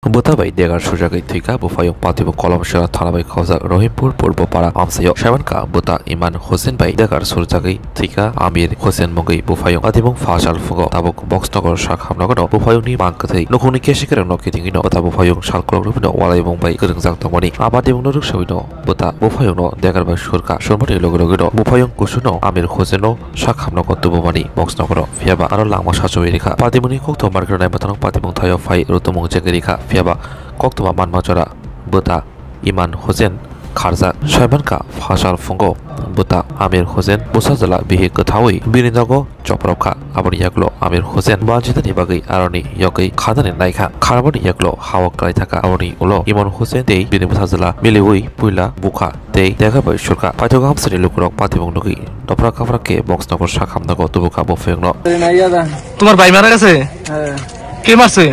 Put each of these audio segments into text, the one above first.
Butabai degar sujagai thika bufayong patibo kolomshara thanabai khawjak Rohimpur Purbo-para amsayo Shamanka buta Iman Hussein bai degar surjagai thika Amir Hussein mongai bufayong patibong fasal fugo tabok boxnogor sakhamnagono bufayongni mangkathai nokungni kesikere nokitingino buta bufayong salkologrobino walaibong bai geringjak tongmani abadibong noruk sabino buta bufayongno degar bai surka surmani logorogino bufayong kusuno Amir Husseino sakhamnago tubomani boxnogoro fiaba aro langma sachowi rekha patiboni kokto margranai batanong patibong thayo fai rutumong jenggerikha fiaba koktoma manmajora buta Iman Hussein kharja Shamanka fasal fungo buta Amir Hussein busajala bihi gothawi birinago choprokha aboni yaklo Amir Hussein banjitani bagai aroni yogai khadani naikha kharaboni yaklo hawa krai thaka aboni ulo Iman Hussein tei bini busajala miliwi puila bukha tei dega bai surka paithogam sri lukurok patibong nugi dopra kafra ke box nagor sakhamnago tubuka bofengno তোমার ভাই মারা গেছে কে মারছে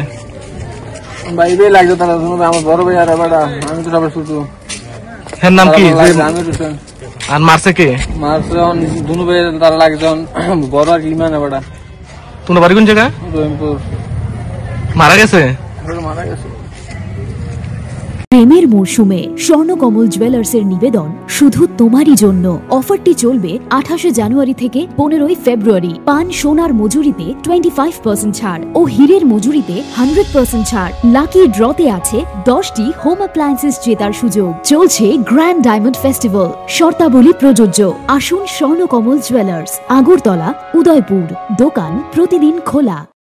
বাইরে লাগতো তারা আমার বড় ভাই আর বাড়া আমি তো সবার শুধু এর নাম কি আমির হোসেন আর মারছে কে মারছে দুনো ভাই তারা লাগজন বড় আর ইমান বাড়া তোমার বাড়ি কোন জায়গা রহিমপুর মারা গেছে মারা গেছে প্রেমের মরশুমে স্বর্ণকমল জুয়েলার্সের নিবেদন শুধু তোমারই জন্য। অফারটি চলবে 28 জানুয়ারি থেকে 15 ফেব্রুয়ারি। পান সোনার মজুরিতে 25% ছাড় ও হীরের মজুরিতে 100% ছাড়। লাকি ড্রতে আছে 10টি হোম অ্যাপ্লায়েন্সেস জেতার সুযোগ। চলছে গ্র্যান্ড ডায়মন্ড ফেস্টিভ্যাল, শর্তাবলী প্রযোজ্য। আসুন স্বর্ণকমল জুয়েলার্স, আগরতলা, উদয়পুর। দোকান প্রতিদিন খোলা।